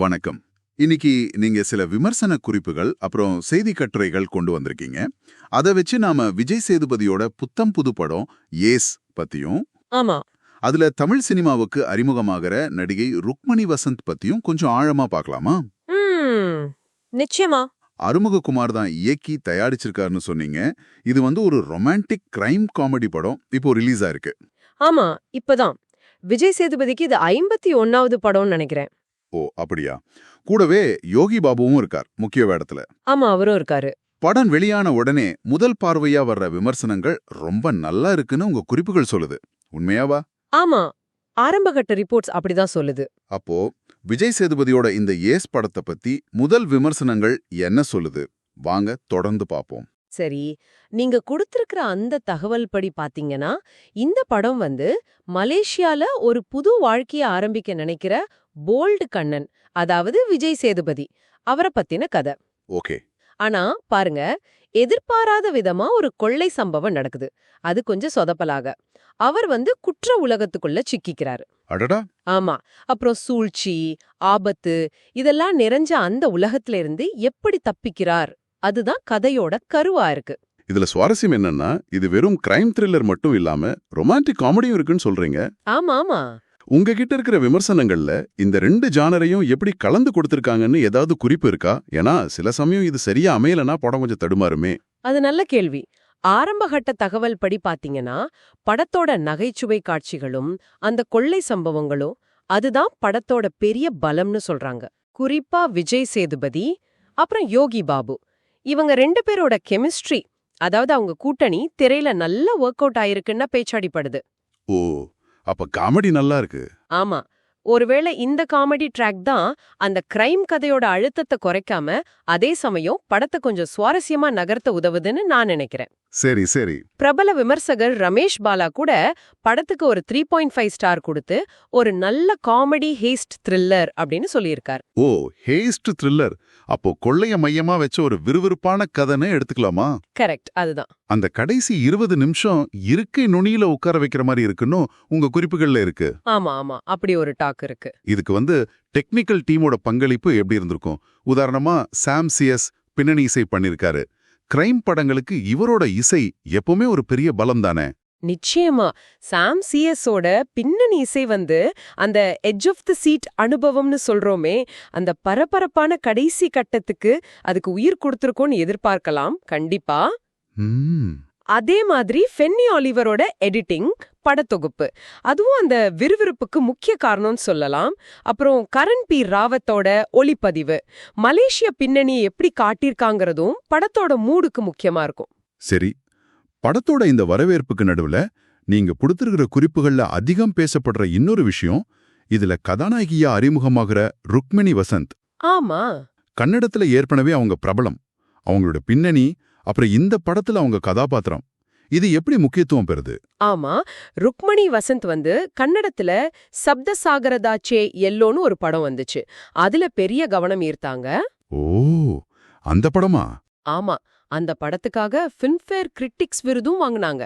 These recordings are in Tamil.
வணக்கம். இன்னைக்கு நீங்க சில விமர்சன குறிப்புகள் அப்புறம் செய்தி கட்டுரைகள் கொண்டு வந்திருக்கீங்க. அதை வச்சு நாம விஜய் சேதுபதியோட புத்தம் புது படம் ஏஸ் பத்தியும், ஆமா. அதுல தமிழ் சினிமாவுக்கு அறிமுகமாகிற நடிகை ருக்மணி வசந்த் பத்தியும் கொஞ்சம் ஆழமா பார்க்கலாமா? ம் நிச்சயமா. அருமுககுமார் தான் இயக்கி தயாரிச்சிருக்காருன்னு சொன்னீங்க. இது ஒரு ரொமான்டிக் கிரைம் காமெடி படம் இப்போ ரிலீஸ் ஆயிருக்கு. ஆமா, இப்பதான் விஜய் சேதுபதிக்கு இது 51வது படம்னு நினைக்கிறேன். ஓ அப்படியா? கூடவே யோகி பாபுவும் இருக்கார் முக்கிய வேடத்துல. ஆமா, அவரும் இருக்காரு. படம் வெளியான உடனே முதல் பார்வையா வர்ற விமர்சனங்கள் ரொம்ப நல்லா இருக்குன்னு உங்க குறிப்புகள் சொல்லுது. உண்மையாவா? ஆமா, ஆரம்பகட்ட ரிப்போர்ட்ஸ் அப்படிதான் சொல்லுது. அப்போ விஜய் சேதுபதியோட இந்த ஏஸ் படத்தை பத்தி முதல் விமர்சனங்கள் என்ன சொல்லுது? வாங்க தொடர்ந்து பாப்போம். சரி, நீங்க கொடுத்திருக்கிற அந்த தகவல் படி பாத்தீங்கன்னா, இந்த படம் மலேசியால ஒரு புது வாழ்க்கைய ஆரம்பிக்க நினைக்கிற போல்டு கண்ணன், அதாவது விஜய் சேதுபதி, அவரை பத்தின கதை. ஓகே. ஆனா பாருங்க, எதிர்பாராத விதமா ஒரு கொள்ளை சம்பவம் நடக்குது. அது கொஞ்சம் சொதப்பலாக. அவர் குற்ற உலகத்துக்குள்ள சிக்கிக்கிறாரு. அடடா. ஆமா. அப்புறம் சூழ்ச்சி, ஆபத்து இதெல்லாம் நிறைஞ்ச அந்த உலகத்துல இருந்து எப்படி தப்பிக்கிறார், அதுதான் கதையோட கருவா இருக்கு. இதுல சுவாரஸ்யம் என்னன்னா, இது வெறும் கிரைம் த்ரில்லர் மட்டும் இல்லாம ரொமான்டிக் காமெடியும் இருக்குன்னு சொல்றீங்க. ஆமா ஆமா. உங்ககிட்ட இருக்கிற விமர்சனங்கள்ல இந்த ரெண்டு ஜானரையும் எப்படி கலந்து கொடுத்திருக்காங்கன்னு ஏதாவது குறிப்பு இருக்கா? ஏன்னா சில சமயம் இது சரியா அமையலனா படம் கொஞ்சம் தடுமாறுமே. அது நல்ல கேள்வி. ஆரம்பகட்ட தகவல் படி பாத்தீங்கன்னா, படத்தோட நகைச்சுவை காட்சிகளும் அந்த கொள்ளை சம்பவங்களும் அதுதான் படத்தோட பெரிய பலம்னு சொல்றாங்க. குறிப்பா விஜய் சேதுபதி அப்புறம் யோகி பாபு, இவங்க 2 பேரோட கெமிஸ்ட்ரி, அதாவது அவங்க கூட்டணி திரையில நல்ல ஒர்க் அவுட் ஆயிருக்குன்னா பேச்சாடிப்படுது. ஓ, அப்ப காமெடி நல்லா இருக்கு. ஆமா, ஒருவேளை இந்த காமெடி ட்ராக் தான் அந்த கிரைம் கதையோட அழுத்தத்தை குறைக்காம அதே சமயம் படத்தை கொஞ்சம் சுவாரஸ்யமா நகர்த்த உதவுதுன்னு நான் நினைக்கிறேன். சரி சரி. பிரபல விமர்சகர் ரமேஷ் பாலா கூட படத்துக்கு ஒரு 3.5 ஸ்டார் கொடுத்து ஒரு நல்ல காமெடி ஹேஸ்ட் த்ரில்லர் அப்படின்னு சொல்லியிருக்கார். ஓ, ஹேஸ்ட் த்ரில்லர். அப்போ கொள்ளைய மையமா வச்ச ஒரு விறுவிறுப்பான கதைன்னு எடுத்துக்கலாமா? கரெக்ட், அதுதான். அந்த கடைசி 20 நிமிஷம் இருக்கை நுனியில உட்கார வைக்கிற மாதிரி இருக்குன்னு உங்க குறிப்புகள்ல இருக்கு. ஆமா ஆமா, அப்படி ஒரு டாக் இருக்கு. இதுக்கு டெக்னிக்கல் டீமோட பங்களிப்பு எப்படி இருந்திருக்கும்? உதாரணமா சாம் சிஎஸ் பின்னணி இசை பண்ணிருக்காரு. கிரைம் படங்களுக்கு இவரோட இசை எப்பவுமே ஒரு பெரிய பலம் தானே. நிச்சயமா. சாம் சிஎஸோட பின்னணி இசை அந்த எட்ஜ் ஆஃப் தி சீட் அனுபவம்னு சொல்றோமே, அந்த பரபரப்பான கடைசி கட்டத்துக்கு அதுக்கு உயிர் கொடுத்திருக்கோன்னு எதிர்பார்க்கலாம் கண்டிப்பா. அதே மாதிரி ஃபென்னி ஆலிவரோட எடிட்டிங், படத்தொகுப்பு, அதுவும் அந்த விறுவிறுப்புக்கு முக்கிய காரணம்னு சொல்லலாம். அப்புறம் கரண் பி ராவத்தோட ஒளிப்பதிவு, மலேசிய பின்னணியை எப்படி காட்டியிருக்காங்கிறதும் படத்தோட மூடுக்கு முக்கியமா இருக்கும். சரி, படத்தோட இந்த வரவேற்புக்கு நடுவுல நீங்க கொடுத்திருக்கிற குறிப்புகள்ல அதிகம் பேசப்படுற இன்னொரு விஷயம், இதுல கதாநாயகியா அறிமுகமாகிற ருக்மணி வசந்த். ஆமா, கன்னடத்துல ஏற்கனவே அவங்க பிரபலம். அவங்களோட பின்னணி, அப்புறம் இந்த படத்துல அவங்க கதாபாத்திரம், இது எப்படி முக்கியத்துவம் பெறுது? ஆமா, ருக்மணி வசந்த் கன்னடத்துல சப்த சாகரதாச்சே எல்லோன்னு ஒரு படம் வந்துச்சு. அதுல பெரிய கவனம் ஈர்த்தாங்க. ஓ, அந்த படமா? ஆமா, அந்த படத்துக்காக ஃபிலிம்ஃபேர் கிரிட்டிக்ஸ் விருதும் வாங்குனாங்க.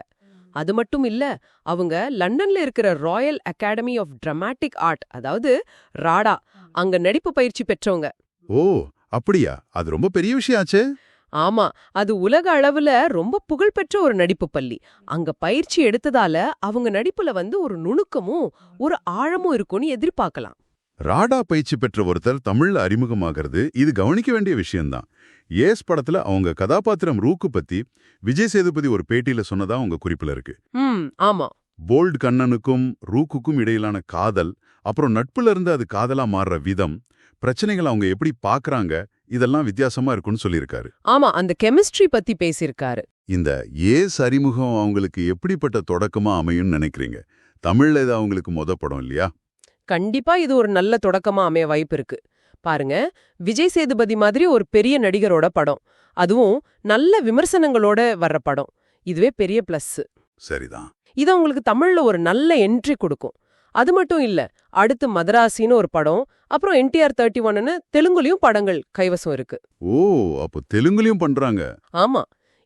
அது மட்டும் இல்ல, அவங்க லண்டன்ல இருக்கிற royal academy of dramatic art, அதாவது ராடா, அங்க நடிப்பு பயிற்சி பெற்றவங்க. ஓ அப்படியா? அது ரொம்ப பெரிய விஷயம் ஆச்சே. ஆமா, அது உலக அளவுல ரொம்ப புகழ்பெற்ற ஒரு நடிப்பு பள்ளி. அங்க பயிற்சி எடுத்ததால அவங்க நடிப்புல ஒரு நுணுக்கமும் ஒரு ஆழமும் இருக்கும்னு எதிர்பார்க்கலாம். ராடா பயிற்சி பெற்ற ஒருத்தர் தமிழ்ல அறிமுகமாகிறது இது கவனிக்க வேண்டிய விஷயம்தான். ஏஸ் படத்துல அவங்க கதாபாத்திரம் ரூக்கு பத்தி விஜய் சேதுபதி ஒரு பேட்டியில சொன்னதா உங்க குறிப்புல இருக்கு. ஆமா. போல்டு கண்ணனுக்கும் ரூக்குக்கும் இடையிலான காதல், அப்புறம் நட்புல இருந்து அது காதலா மாறுற விதம், பிரச்சனைகள் அவங்க எப்படி பாக்குறாங்க, இதெல்லாம் வித்தியாசமா இருக்குன்னு சொல்லியிருக்காரு. ஆமா, அந்த கெமிஸ்ட்ரி பத்தி பேசியிருக்காரு. இந்த ஏஸ் அறிமுகம் அவங்களுக்கு எப்படிப்பட்ட தொடக்கமா அமையும்னு நினைக்கிறீங்க? தமிழ்ல இது அவங்களுக்கு மொத படம் இல்லையா? கண்டிப்பா இது ஒரு நல்ல தொடக்கமா அமைய வாய்ப்பு இருக்கு. பாருங்க, விஜய் சேதுபதி மாதிரி ஒரு பெரிய நடிகரோட படம், அதுவும் நல்ல விமர்சனங்களோட வர்ற படம், இதுவே பெரிய பிளஸ். சரிதான். இது உங்களுக்கு தமிழ்ல ஒரு நல்ல என்ட்ரி கொடுக்கும். அது மட்டும் இல்ல, அடுத்து மதராசின்னு ஒரு படம், அப்புறம் என்டிஆர் 31ன்னு தெலுங்குலயும் படங்கள் கைவசம் இருக்கு. ஓ, அப்போ தெலுங்குலயும் பண்றாங்க. ஆமா,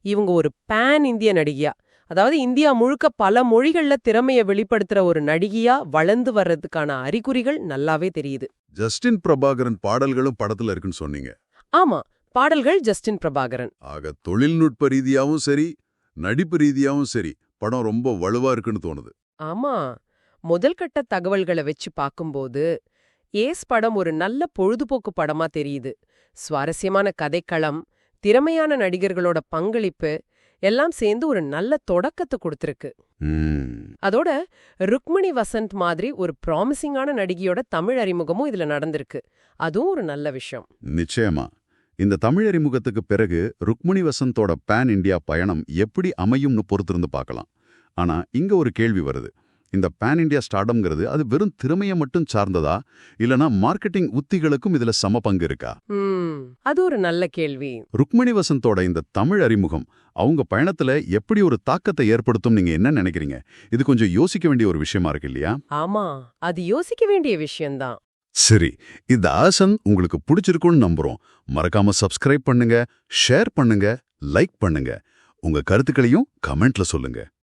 இவங்க ஒரு பேன் இந்திய நடிகையா, அதாவது இந்தியா முழுக்க பல மொழிகள்ல திறமைய வெளிப்படுத்துற ஒரு நடிகையா வளர்ந்து வர்றதுக்கான அறிகுறிகள் நல்லாவே தெரியுது. ஜஸ்டின் பிரபாகரன் பாடல்களும் படத்துல இருக்குன்னு சொன்னீங்க. ஆமா, பாடல்கள் ஜஸ்டின் பிரபாகரன். ஆக தொழில்நுட்ப ரீதியாவும் சரி, நடிப்பு ரீதியாவும் சரி, படம் ரொம்ப வலுவா இருக்குன்னு தோணுது. ஆமா, முதல் கட்ட தகவல்களை வச்சு பார்க்கும்போது ஏஸ் படம் ஒரு நல்ல பொழுதுபோக்கு படமா தெரியுது. சுவாரஸ்யமான கதைக்களம், திறமையான நடிகர்களோட பங்களிப்பு எல்லாம் சேர்ந்து ஒரு நல்ல தொடக்கத்தை கொடுத்திருக்கு. அதோட ருக்மிணி வசந்த் மாதிரி ஒரு ப்ராமிசிங்கான நடிகையோட தமிழ் அறிமுகமும் இதுல நடந்திருக்கு. அதுவும் ஒரு நல்ல விஷயம். நிச்சயமா. இந்த தமிழ் அறிமுகத்துக்கு பிறகு ருக்மிணி வசந்தோட பேன் இண்டியா பயணம் எப்படி அமையும்னு பொறுத்திருந்து பார்க்கலாம். ஆனா இங்க ஒரு கேள்வி வருது. இந்த பேன் இண்டியா ஸ்டார்டம்ங்கிறது அது வெறும் திறமையை மட்டும் சார்ந்ததா, இல்லனா மார்க்கெட்டிங் உத்திகளுக்கும் இதுல சம பங்கு இருக்கா? அது ஒரு நல்ல கேள்வி. ருக்மிணி வசந்தோட இந்த தமிழ் அறிமுகம் அவங்க பயணத்துல எப்படி ஒரு தாக்கத்தை ஏற்படுத்தும் நீங்க என்ன நினைக்கிறீங்க? இது கொஞ்சம் யோசிக்க வேண்டிய ஒரு விஷயமா இருக்கு இல்லையா? ஆமா, அது யோசிக்க வேண்டிய விஷயம்தான். சரி, இந்த ஆசன் உங்களுக்கு பிடிச்சிருக்கும்னு நம்புறோம். மறக்காம சப்ஸ்கிரைப் பண்ணுங்க, ஷேர் பண்ணுங்க, லைக் பண்ணுங்க. உங்க கருத்துக்களையும் கமெண்ட்ல சொல்லுங்க.